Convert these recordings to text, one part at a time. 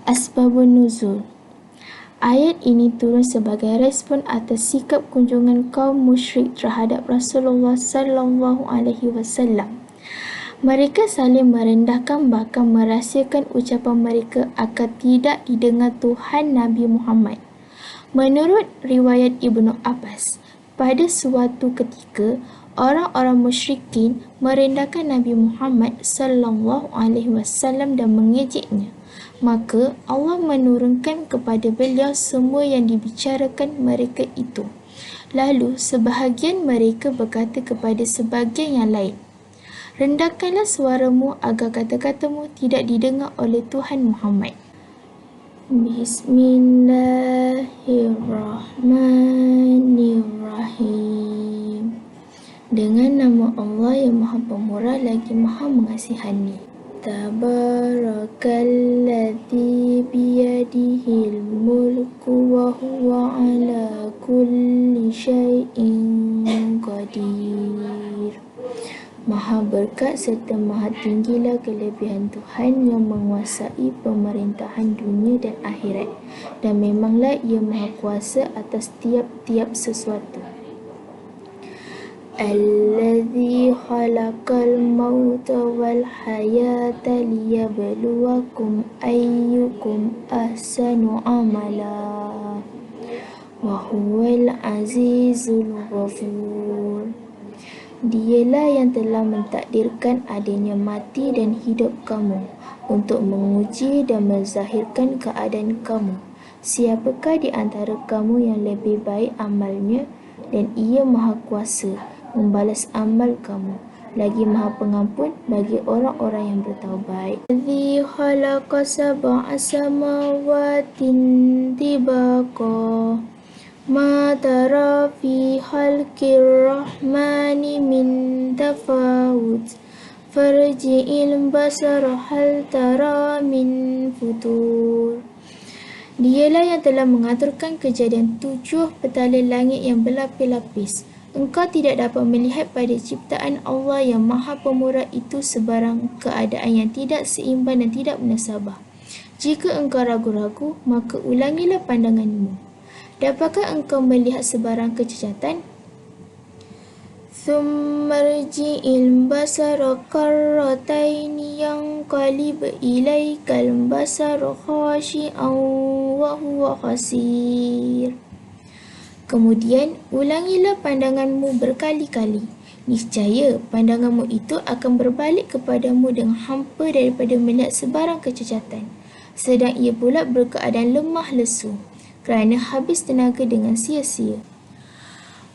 Asbabun Nuzul. Ayat ini turun sebagai respon atas sikap kunjungan kaum musyrik terhadap Rasulullah sallallahu alaihi wasallam. Mereka saling merendahkan bahkan merahsiakan ucapan mereka agar tidak didengar Tuhan Nabi Muhammad. Menurut riwayat Ibnu Abbas, pada suatu ketika orang-orang musyrikin merendahkan Nabi Muhammad sallallahu alaihi wasallam dan mengejeknya. Maka Allah menurunkan kepada beliau semua yang dibicarakan mereka itu. Lalu sebahagian mereka berkata kepada sebahagian yang lain, rendahkanlah suaramu agar kata-katamu tidak didengar oleh Tuhan Muhammad. Bismillahirrahmanirrahim. Dengan nama Allah yang Maha Pemurah lagi Maha Mengasihani. Tabarakalladzi biyadihil mulku wa huwa ala kulli syai'in qadir. Maha berkat serta maha tinggilah kelebihan Tuhan yang menguasai pemerintahan dunia dan akhirat, dan memanglah Ia Maha Kuasa atas tiap-tiap sesuatu. Alladzi khalaqal mauta wal hayata liyabluwakum ayyukum ahsanu amala wa huwal azizul ghafur. Dialah yang telah mentakdirkan adanya mati dan hidup kamu untuk menguji dan menzahirkan keadaan kamu. Siapakah di antara kamu yang lebih baik amalnya, dan Ia Maha Kuasa membalas amal kamu, lagi Maha Pengampun bagi orang-orang yang bertaubat. Alladzi khalaqa sab'a samawatin tibaqa ma tara fi khalqir rahmani min tafawut farji'il basara hal tara min futur. Dialah yang telah mengaturkan kejadian 7 petala langit yang berlapis-lapis. Engkau tidak dapat melihat pada ciptaan Allah yang Maha Pemurah itu sebarang keadaan yang tidak seimbang dan tidak munasabah. Jika engkau ragu-ragu, maka ulangilah pandanganmu. Dapatkah engkau melihat sebarang kecacatan? Tsummarji'il basara karrataini yanqalib ilaikal basaru khashi'an wa huwa khasir. Kemudian ulangilah pandanganmu berkali-kali. Niscaya pandanganmu itu akan berbalik kepadamu dengan hampa daripada melihat sebarang kecacatan. Sedang ia pula berkeadaan lemah lesu kerana habis tenaga dengan sia-sia.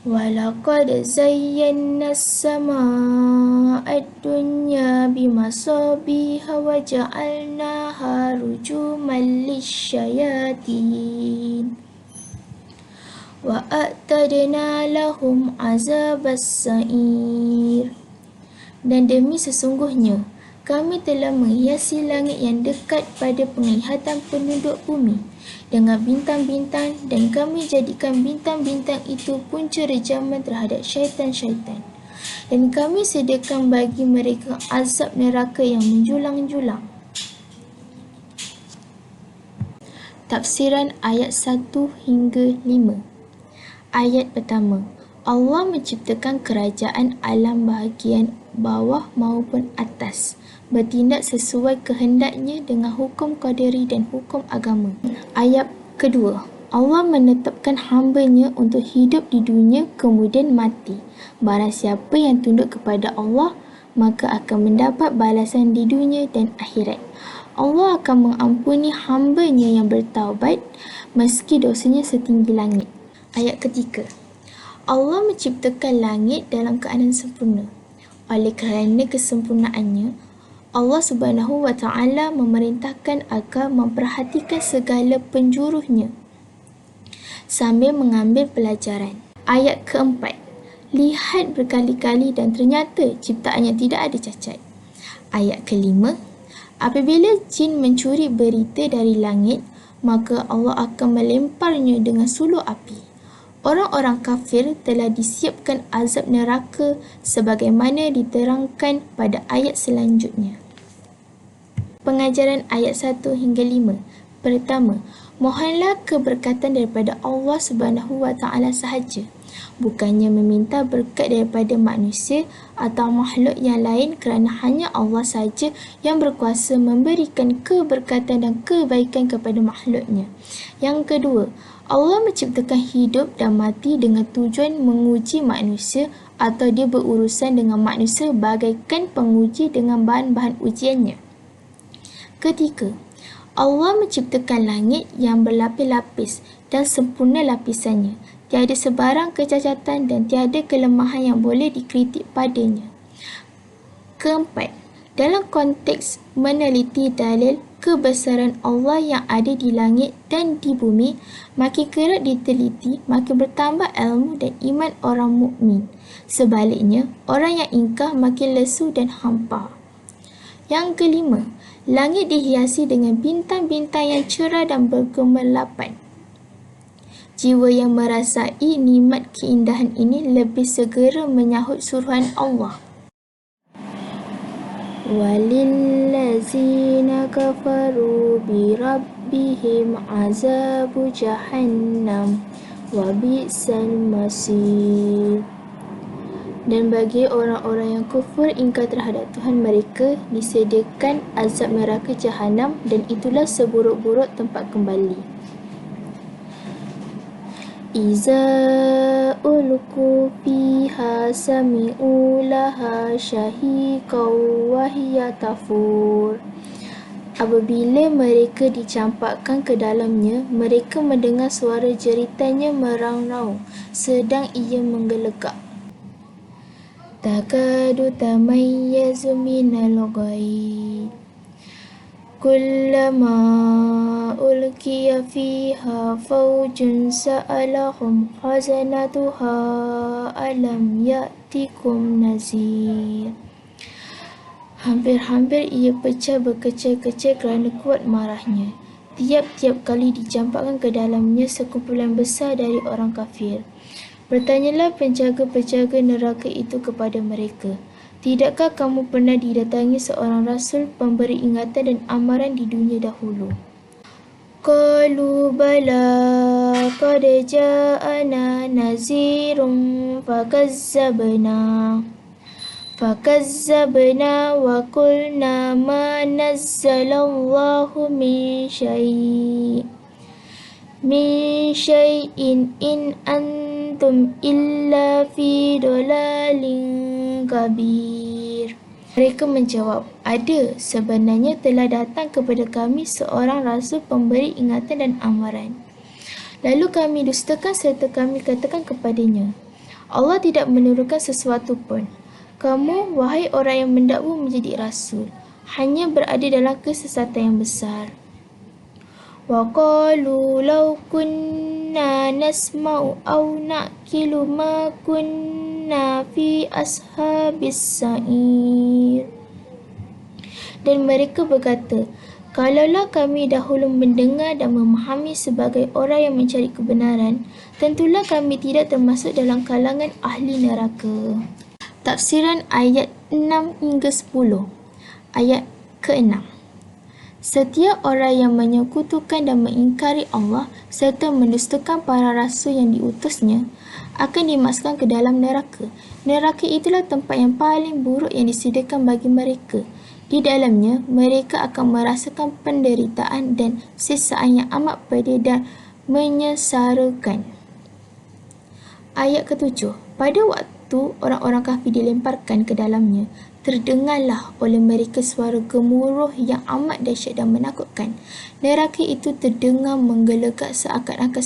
Walaqad zayyana as-samaa'a ad-dunya bimasabiha wa ja'alnaha rujuman lisyayatin wa a'tadna lahum azabas sa'ir. Dan demi sesungguhnya kami telah menghiasi langit yang dekat pada penglihatan penduduk bumi dengan bintang-bintang, dan kami jadikan bintang-bintang itu punca rejaman terhadap syaitan-syaitan, dan kami sediakan bagi mereka azab neraka yang menjulang-julang. Tafsiran ayat 1 hingga 5. Ayat pertama. Allah menciptakan kerajaan alam bahagian bawah maupun atas, bertindak sesuai kehendaknya dengan hukum qadari dan hukum agama. Ayat kedua. Allah menetapkan hamba-Nya untuk hidup di dunia kemudian mati. Barang siapa yang tunduk kepada Allah, maka akan mendapat balasan di dunia dan akhirat. Allah akan mengampuni hamba-Nya yang bertaubat meski dosanya setinggi langit. Ayat ketiga. Allah menciptakan langit dalam keadaan sempurna. Oleh kerana kesempurnaannya, Allah Subhanahu wa Ta'ala memerintahkan agar memperhatikan segala penjuruhnya sambil mengambil pelajaran. Ayat keempat. Lihat berkali-kali dan ternyata ciptaannya tidak ada cacat. Ayat kelima. Apabila jin mencuri berita dari langit, maka Allah akan melemparnya dengan suluh api. Orang-orang kafir telah disiapkan azab neraka sebagaimana diterangkan pada ayat selanjutnya. Pengajaran ayat 1 hingga 5. Pertama, mohonlah keberkatan daripada Allah Subhanahu wa Ta'ala sahaja. Bukannya meminta berkat daripada manusia atau makhluk yang lain, kerana hanya Allah sahaja yang berkuasa memberikan keberkatan dan kebaikan kepada makhluknya. Yang kedua, Allah menciptakan hidup dan mati dengan tujuan menguji manusia, atau dia berurusan dengan manusia bagaikan penguji dengan bahan-bahan ujiannya. Ketiga, Allah menciptakan langit yang berlapis-lapis dan sempurna lapisannya. Tiada sebarang kecacatan dan tiada kelemahan yang boleh dikritik padanya. Keempat, dalam konteks meneliti dalil kebesaran Allah yang ada di langit dan di bumi, makin kerap diteliti, makin bertambah ilmu dan iman orang mukmin. Sebaliknya, orang yang ingkar makin lesu dan hampa. Yang kelima, langit dihiasi dengan bintang-bintang yang cerah dan bergemerlapan. Jiwa yang merasai nikmat keindahan ini lebih segera menyahut suruhan Allah. Walillazina kafaru birabbihim azabu jahannam wa bi'sal masir. Dan bagi orang-orang yang kufur ingkar terhadap Tuhan mereka, disediakan azab neraka Jahannam, dan itulah seburuk-buruk tempat kembali. Iza ulku fiha sami'u laha syahiqaw wa hiya tafur. Apabila mereka dicampakkan ke dalamnya, mereka mendengar suara jeritannya meraung-raung, sedang ia menggelegak. Takadu tamayyazu minal ghaib. Kullama ulqiya fiha fawjun sa'alahum khazanatuha alam ya'tikum nazir. Hampir-hampir ia pecah berkecil-kecil kerana kuat marahnya. Tiap-tiap kali dicampakkan ke dalamnya sekumpulan besar dari orang kafir. Bertanyalah penjaga-penjaga neraka itu kepada mereka, tidakkah kamu pernah didatangi seorang rasul pemberi ingatan dan amaran di dunia dahulu? Qalu bala qad ja'ana nazirun fakazzabna wa qulna ma nazzalallahu min syai'in in antum illa fi dalalin kabir. Mereka menjawab, ada, sebenarnya telah datang kepada kami seorang rasul pemberi ingatan dan amaran. Lalu kami dustakan serta kami katakan kepadanya, Allah tidak menurunkan sesuatu pun. Kamu, wahai orang yang mendakwa menjadi rasul, hanya berada dalam kesesatan yang besar. Wa qalu law kunna nasma'u aw na'qilu ma kunna fi ashabis sa'ir. Dan mereka berkata, kalaulah kami dahulu mendengar dan memahami sebagai orang yang mencari kebenaran, tentulah kami tidak termasuk dalam kalangan ahli neraka. Tafsiran ayat 6 hingga 10. Ayat ke-6. Setiap orang yang menyekutukan dan mengingkari Allah serta mendustakan para rasul yang diutusnya akan dimasukkan ke dalam neraka. Neraka itulah tempat yang paling buruk yang disediakan bagi mereka. Di dalamnya, mereka akan merasakan penderitaan dan siksaan yang amat pedih dan menyesarakan. Ayat ke-7. Pada waktu orang-orang kafir dilemparkan ke dalamnya, terdengarlah oleh mereka suara gemuruh yang amat dahsyat dan menakutkan. Neraka itu terdengar menggelegak seakan-akan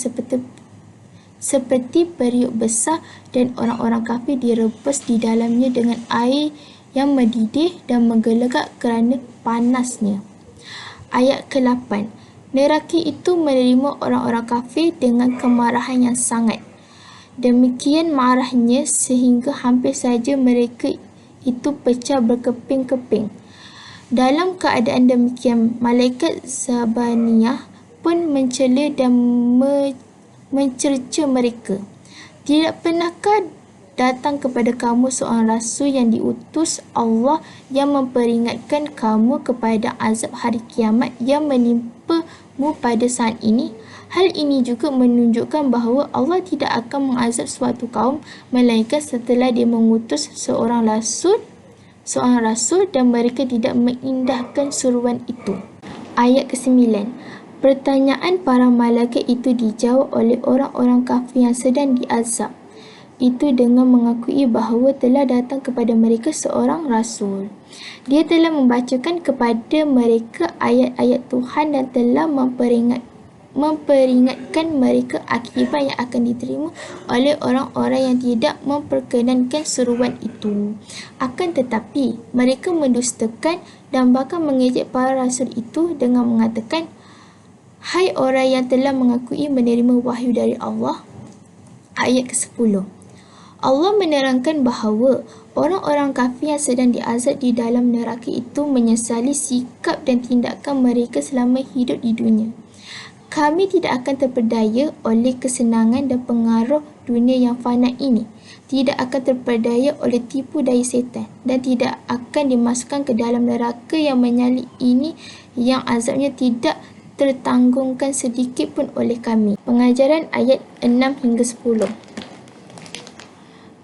seperti periuk besar, dan orang-orang kafir direbus di dalamnya dengan air yang mendidih dan menggelegak kerana panasnya. Ayat ke-8. Neraka itu menerima orang-orang kafir dengan kemarahan yang sangat. Demikian marahnya sehingga hampir saja mereka itu pecah berkeping-keping. Dalam keadaan demikian, malaikat Zabaniyah pun mencela dan mencerca mereka. Tidak pernahkah datang kepada kamu seorang rasul yang diutus Allah yang memperingatkan kamu kepada azab hari kiamat yang menimpa dirimu pada saat ini. Hal ini juga menunjukkan bahawa Allah tidak akan mengazab suatu kaum melainkan setelah dia mengutus seorang rasul dan mereka tidak mengindahkan suruhan itu. Ayat ke-9. Pertanyaan para malaikat itu dijawab oleh orang-orang kafir yang sedang diazab itu dengan mengakui bahawa telah datang kepada mereka seorang rasul. Dia telah membacakan kepada mereka ayat-ayat Tuhan dan telah memperingatkan mereka akibat yang akan diterima oleh orang-orang yang tidak memperkenankan seruan itu. Akan tetapi, mereka mendustakan dan bahkan mengejek para rasul itu dengan mengatakan, "Hai orang yang telah mengakui menerima wahyu dari Allah." Ayat ke-10. Allah menerangkan bahawa orang-orang kafir yang sedang diazab di dalam neraka itu menyesali sikap dan tindakan mereka selama hidup di dunia. Kami tidak akan terpedaya oleh kesenangan dan pengaruh dunia yang fana ini, tidak akan terpedaya oleh tipu daya setan dan tidak akan dimasukkan ke dalam neraka yang menyala ini yang azabnya tidak tertanggungkan sedikit pun oleh kami. Pengajaran ayat 6 hingga 10.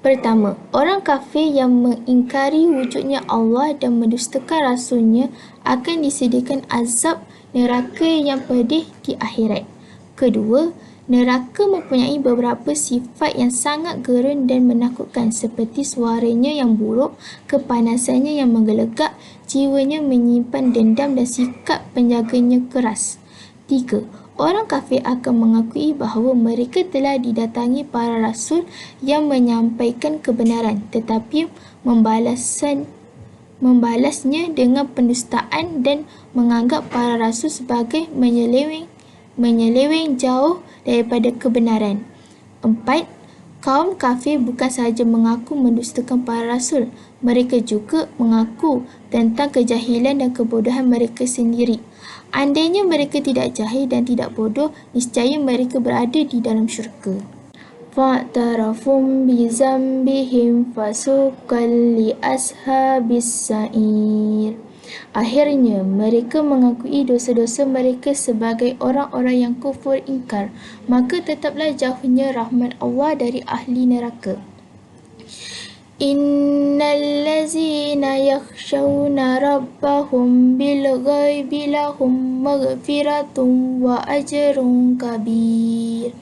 Pertama, orang kafir yang mengingkari wujudnya Allah dan mendustakan Rasulnya akan disediakan azab neraka yang pedih di akhirat. Kedua, neraka mempunyai beberapa sifat yang sangat gerun dan menakutkan seperti suaranya yang buruk, kepanasannya yang menggelegak, jiwanya menyimpan dendam dan sikap penjaganya keras. Tiga, orang kafir akan mengakui bahawa mereka telah didatangi para rasul yang menyampaikan kebenaran tetapi membalasnya dengan pendustaan dan menganggap para rasul sebagai menyeleweng jauh daripada kebenaran. 4. Kaum kafir bukan sahaja mengaku mendustakan para rasul, mereka juga mengaku tentang kejahilan dan kebodohan mereka sendiri. Andainya mereka tidak jahil dan tidak bodoh, niscaya mereka berada di dalam syurga. Fa'tarafum bizambihim fasuqan li ashabis sa'ir. Akhirnya, mereka mengakui dosa-dosa mereka sebagai orang-orang yang kufur ingkar, maka tetaplah jauhnya rahmat Allah dari ahli neraka. Innal ladzina yakhshawna rabbahum bil ghaibi lahum maghfiratun wa ajrun kabir.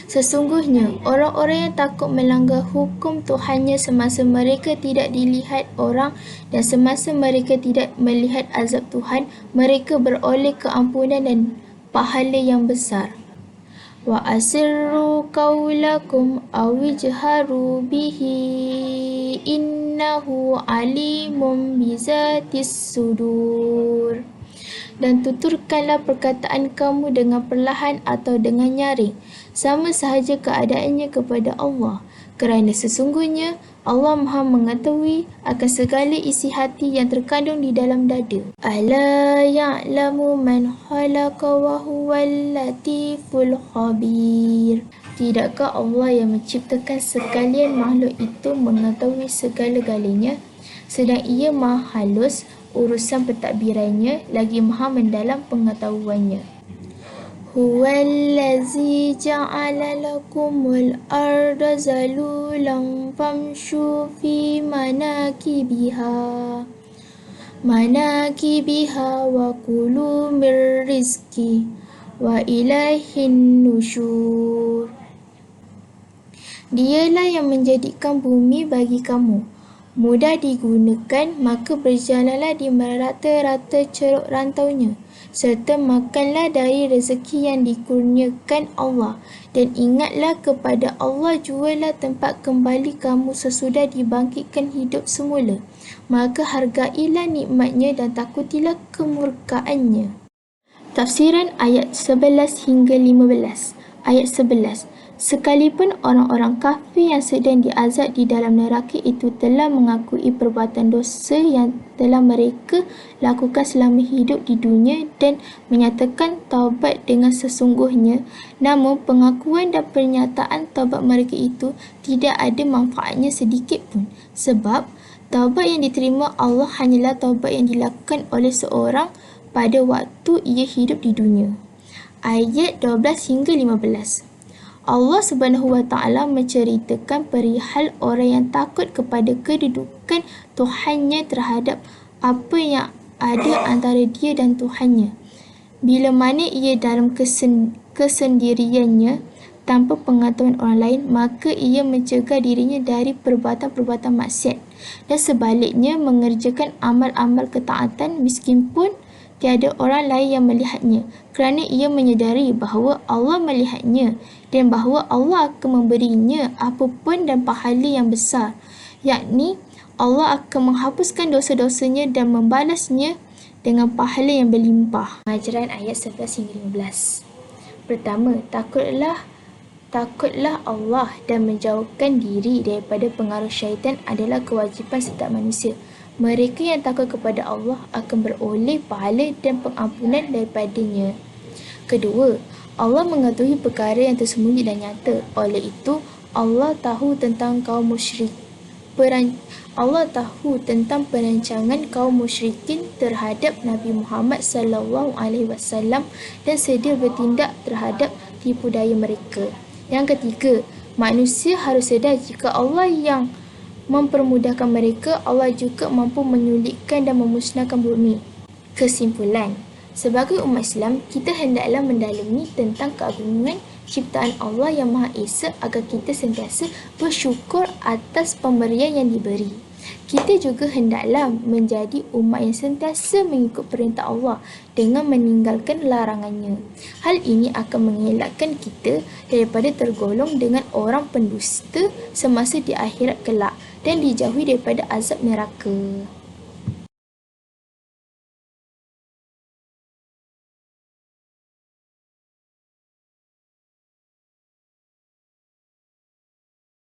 Sesungguhnya, orang-orang yang takut melanggar hukum Tuhannya semasa mereka tidak dilihat orang dan semasa mereka tidak melihat azab Tuhan, mereka beroleh keampunan dan pahala yang besar. Wa asirru qawlakum aw ijharu bihi innahu alimun bizatis sudur. Dan tuturkanlah perkataan kamu dengan perlahan atau dengan nyaring, sama sahaja keadaannya kepada Allah, kerana sesungguhnya Allah Maha mengetahui akan segala isi hati yang terkandung di dalam dada. Ala ya'lamu man khalaqa wa huwal latiful khabir. Tidakkah Allah yang menciptakan sekalian makhluk itu mengetahui segala-galanya, sedang ia Maha halus urusan pentadbirannya, lagi Maha mendalam pengetahuannya. Huwallazi ja'ala lakumul arda zalulan famshu fi manakibiha wa kulu mir rizki wa ilaihin nusyur. Dialah yang menjadikan bumi bagi kamu mudah digunakan, maka berjalanlah di merata-rata ceruk rantaunya, serta makanlah dari rezeki yang dikurniakan Allah, dan ingatlah kepada Allah jualah tempat kembali kamu sesudah dibangkitkan hidup semula, maka hargailah nikmatnya dan takutilah kemurkaannya. Tafsiran ayat 11 hingga 15. Ayat 11. Sekalipun orang-orang kafir yang sedang diazab di dalam neraka itu telah mengakui perbuatan dosa yang telah mereka lakukan selama hidup di dunia dan menyatakan taubat dengan sesungguhnya, namun pengakuan dan pernyataan taubat mereka itu tidak ada manfaatnya sedikit pun, sebab taubat yang diterima Allah hanyalah taubat yang dilakukan oleh seorang pada waktu ia hidup di dunia. Ayat 12 hingga 15. Allah Subhanahu wa Ta'ala menceritakan perihal orang yang takut kepada kedudukan Tuhannya terhadap apa yang ada antara dia dan Tuhannya. Bila mana ia dalam kesendiriannya tanpa pengetahuan orang lain, maka ia mencegah dirinya dari perbuatan-perbuatan maksiat dan sebaliknya mengerjakan amal-amal ketaatan meskipun tiada orang lain yang melihatnya, kerana ia menyedari bahawa Allah melihatnya dan bahawa Allah akan memberinya apapun dan pahala yang besar, yakni Allah akan menghapuskan dosa-dosanya dan membalasnya dengan pahala yang berlimpah. Pengajaran ayat 11 hingga 15. Pertama, takutlah Allah dan menjauhkan diri daripada pengaruh syaitan adalah kewajipan setiap manusia. Mereka yang takut kepada Allah akan beroleh pahala dan pengampunan daripadanya. Kedua, Allah mengetahui perkara yang tersembunyi dan nyata. Oleh itu, Allah tahu tentang perancangan kaum musyrikin terhadap Nabi Muhammad SAW dan sedia bertindak terhadap tipu daya mereka. Yang ketiga, manusia harus sedar jika Allah yang mempermudahkan mereka, Allah juga mampu menyulitkan dan memusnahkan bumi. Kesimpulan, sebagai umat Islam, kita hendaklah mendalami tentang keagungan ciptaan Allah yang Maha Esa agar kita sentiasa bersyukur atas pemberian yang diberi. Kita juga hendaklah menjadi umat yang sentiasa mengikut perintah Allah dengan meninggalkan larangannya. Hal ini akan mengelakkan kita daripada tergolong dengan orang pendusta semasa di akhirat kelak dan dijauhi daripada azab neraka.